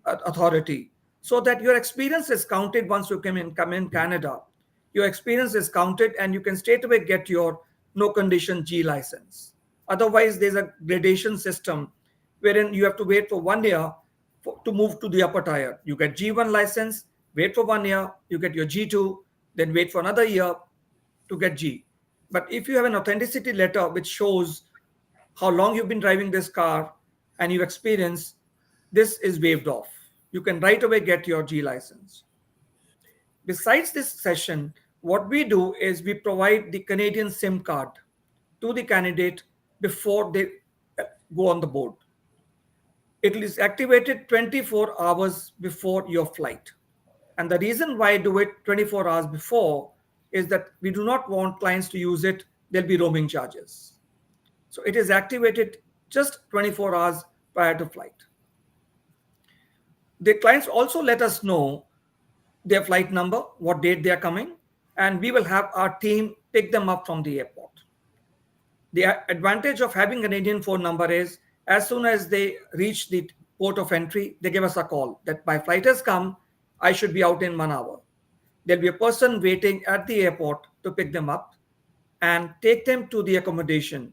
authority, so that your experience is counted once you come in Canada. Your experience is counted and you can straight away get your no condition G license. Otherwise, there's a gradation system wherein you have to wait for 1 year to move to the upper tier. You get G1 license, wait for 1 year, you get your G2, then wait for another year to get G. But if you have an authenticity letter which shows how long you've been driving this car and you experience, this is waived off. You can right away get your G license. Besides this session, what we do is we provide the Canadian SIM card to the candidate before they go on the board. It is activated 24 hours before your flight. And the reason why I do it 24 hours before is that we do not want clients to use it. There'll be roaming charges. So it is activated just 24 hours prior to flight. The clients also let us know their flight number, what date they are coming, and we will have our team pick them up from the airport. The advantage of having a Canadian phone number is, as soon as they reach the port of entry, they give us a call that my flight has come, I should be out in 1 hour. There'll be a person waiting at the airport to pick them up and take them to the accommodation.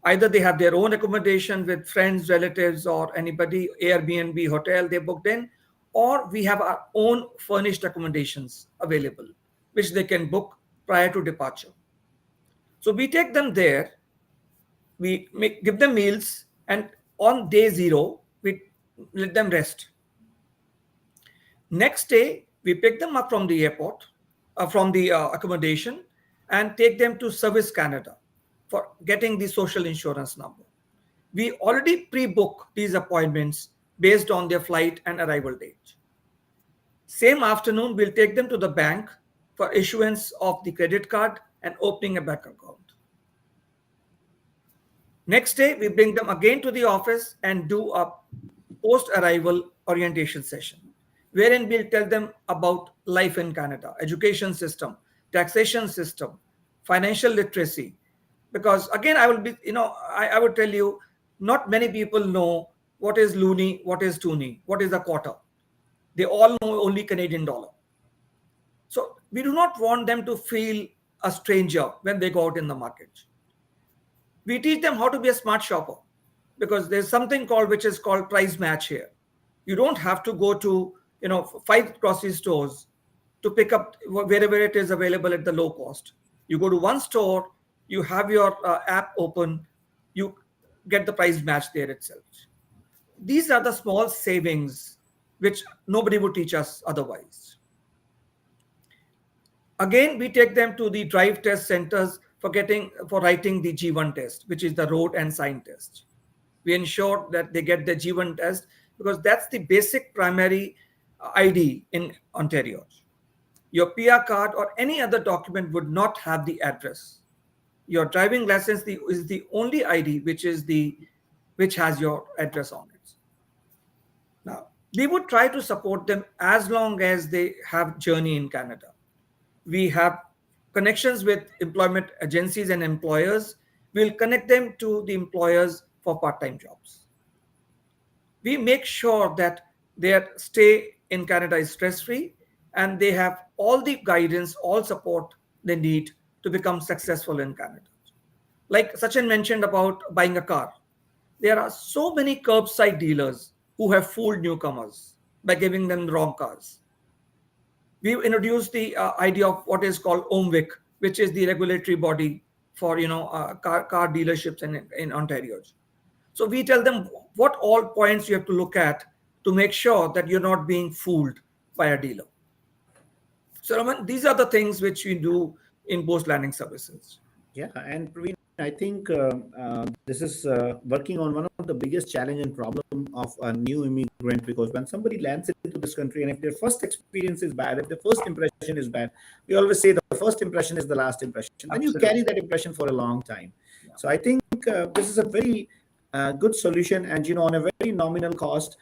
Either they have their own accommodation with friends, relatives, or anybody, Airbnb, hotel they booked in, or we have our own furnished accommodations available, which they can book prior to departure. So we take them there, we give them meals, and on day 0, we let them rest. Next day, we pick them up from the airport, from the accommodation, and take them to Service Canada for getting the social insurance number. We already pre-book these appointments based on their flight and arrival date. Same afternoon, we'll take them to the bank for issuance of the credit card and opening a bank account. Next day, we bring them again to the office and do a post-arrival orientation session, wherein we'll tell them about life in Canada, education system, taxation system, financial literacy. Because again, I would tell you, not many people know what is loonie, what is toonie, what is a quarter. They all know only Canadian dollar. So we do not want them to feel a stranger when they go out in the market. We teach them how to be a smart shopper, because there's something which is called price match here. You don't have to go to 5 grocery stores to pick up wherever it is available at the low cost. You go to one store, you have your app open, you get the price match there itself. These are the small savings which nobody would teach us otherwise. Again, we take them to the drive test centers for writing the G1 test, which is the road and sign test. We ensure that they get the G1 test because that's the basic primary ID in Ontario. Your PR card or any other document would not have the address. Your driving license is the only ID which has your address on it. Now, we would try to support them as long as they have journey in Canada. We have connections with employment agencies and employers. We'll connect them to the employers for part-time jobs. We make sure that their stay in Canada is stress-free and they have all the guidance, all support they need to become successful in Canada. Like Sachin mentioned about buying a car, there are so many curbside dealers who have fooled newcomers by giving them the wrong cars. We introduced the idea of what is called OMVIC, which is the regulatory body for car dealerships in Ontario. So we tell them what all points you have to look at to make sure that you're not being fooled by a dealer. So Raman, these are the things which we do in post-landing services. Yeah, and Praveen, I think this is working on one of the biggest challenge and problem of a new immigrant, because when somebody lands into this country and if their first experience is bad, if the first impression is bad, we always say the first impression is the last impression. Then you carry that impression for a long time. Yeah. So I think this is a very good solution, and on a very nominal cost,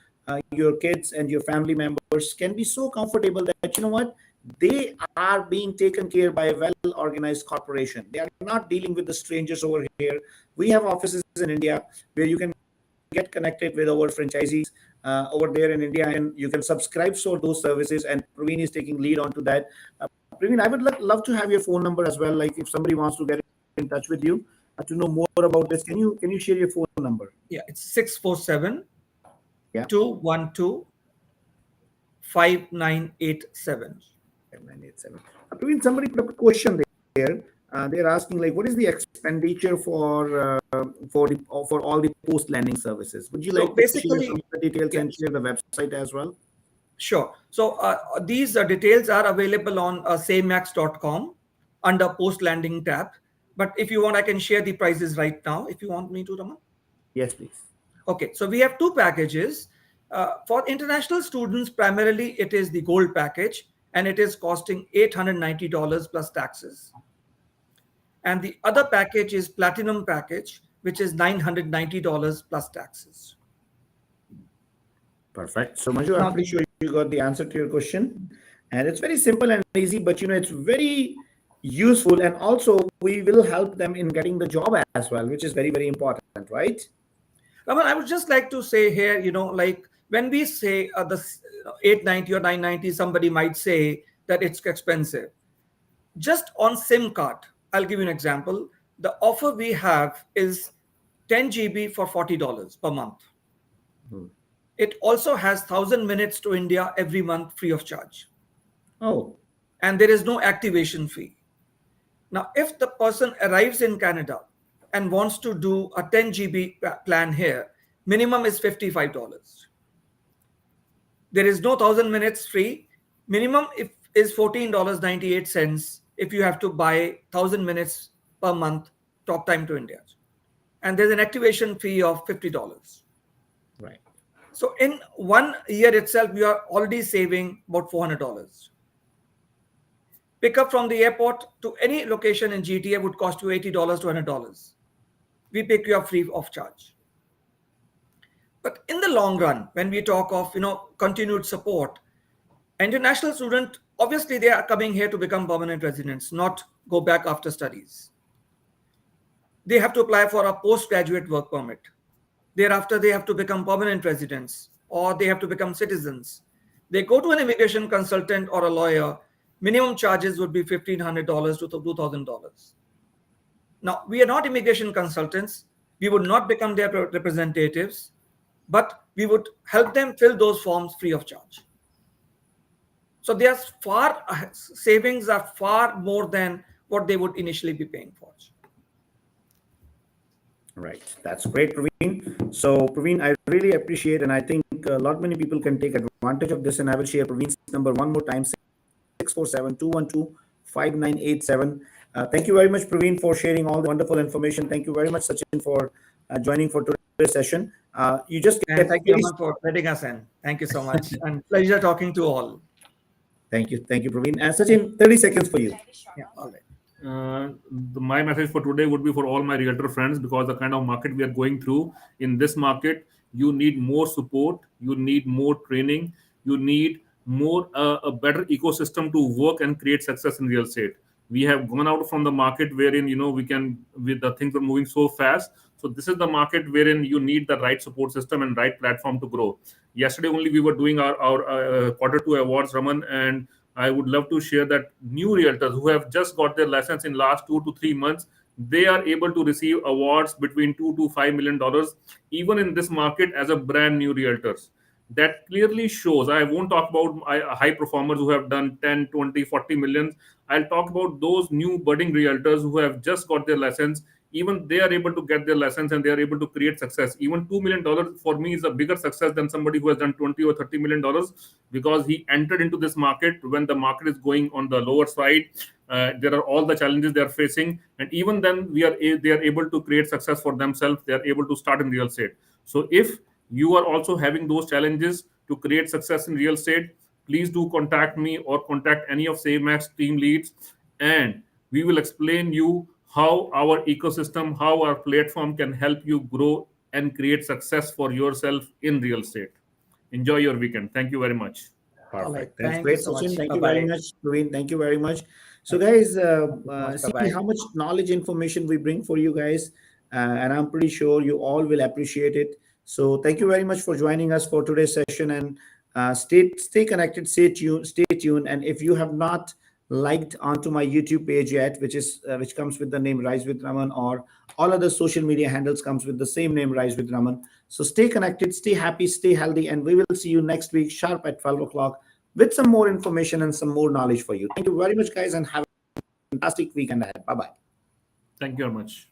your kids and your family members can be so comfortable that what they are being taken care by a well-organized corporation. They are not dealing with the strangers over here. We have offices in India where you can get connected with our franchisees over there in India, and you can subscribe for those services. And Praveen is taking lead onto that. Praveen, I would love to have your phone number as well. Like if somebody wants to get in touch with you to know more about this, can you share your phone number? Yeah, it's 647 yeah 212 5987. 5987. Praveen, somebody put up a question there. They're asking, like, what is the expenditure for all the post landing services? Would you like to share some of the details and share the website as well? Sure. So these details are available on saymax.com under post landing tab. But if you want, I can share the prices right now. If you want me to, Raman. Yes, please. Okay. So we have two packages. For international students, primarily it is the gold package, and it is costing $890 plus taxes. And the other package is platinum package, which is $990 plus taxes. Perfect. So Manju, I'm pretty sure you got the answer to your question. And it's very simple and easy, but it's very useful. And also we will help them in getting the job as well, which is very, very important, right? Raman, I would just like to say here, like when we say the 890 or 990, somebody might say that it's expensive. Just on SIM card, I'll give you an example. The offer we have is 10 GB for $40 per month. It also has 1,000 minutes to India every month free of charge. Oh. And there is no activation fee. Now, if the person arrives in Canada and wants to do a 10 GB plan here, minimum is $55. There is no 1,000 minutes free. Minimum is $14.98 if you have to buy 1,000 minutes per month talk time to India. And there's an activation fee of $50. Right. So in 1 year itself, you are already saving about $400. Pickup from the airport to any location in GTA would cost you $80 to $100. We pick you up free of charge. But in the long run, when we talk of continued support, international student, obviously they are coming here to become permanent residents, not go back after studies. They have to apply for a postgraduate work permit. Thereafter, they have to become permanent residents, or they have to become citizens. They go to an immigration consultant or a lawyer. Minimum charges would be $1,500 to $2,000. Now, we are not immigration consultants. We would not become their representatives, but we would help them fill those forms free of charge. So their savings are far more than what they would initially be paying for. Right. That's great, Praveen. So, Praveen, I really appreciate, and I think a lot many people can take advantage of this, and I will share Praveen's number one more time, 647-212-5987. Thank you very much, Praveen, for sharing all the wonderful information. Thank you very much, Sachin, for joining for today's session. Thank you, Aman, for letting us in. Thank you so much. And pleasure talking to all. Thank you, Praveen. And Sachin, 30 seconds for you. Yeah. All right. My message for today would be for all my realtor friends, because the kind of market we are going through, in this market you need more support, you need more training, you need more a better ecosystem to work and create success in real estate. We have gone out from the market wherein we can, with the things are moving so fast. So this is the market wherein you need the right support system and right platform to grow. Yesterday only we were doing our quarter two awards, Raman, and I would love to share that new realtors who have just got their license in last 2 to 3 months, they are able to receive awards between $2 to $5 million, even in this market as a brand new realtors. That clearly shows. I won't talk about high performers who have done 10, 20, 40 millions. I'll talk about those new budding realtors who have just got their license. Even they are able to get their license and they are able to create success. Even $2 million for me is a bigger success than somebody who has done 20 or $30 million, because he entered into this market when the market is going on the lower side. There are all the challenges they are facing, and even then they are able to create success for themselves. They are able to start in real estate. So if you are also having those challenges to create success in real estate, please do contact me or contact any of SaveMax team leads, and we will explain you how our ecosystem, how our platform can help you grow and create success for yourself in real estate. Enjoy your weekend. Thank you very much. All right. Perfect. Thanks, Thank you great, so Sachin. much. Thank Bye you very bye. much, Praveen. Thank you very much. So, Thank guys, you so much. Bye see bye. how much knowledge, information we bring for you guys, and I'm pretty sure you all will appreciate it. So, thank you very much for joining us for today's session, and stay connected, stay tuned. And if you have not liked onto my YouTube page yet, which comes with the name Rise with Raman, or all other social media handles comes with the same name, Rise with Raman. So stay connected, stay happy, stay healthy, and we will see you next week sharp at 12 o'clock with some more information and some more knowledge for you. Thank you very much, guys, and have a fantastic weekend ahead. Bye bye. Thank you very much.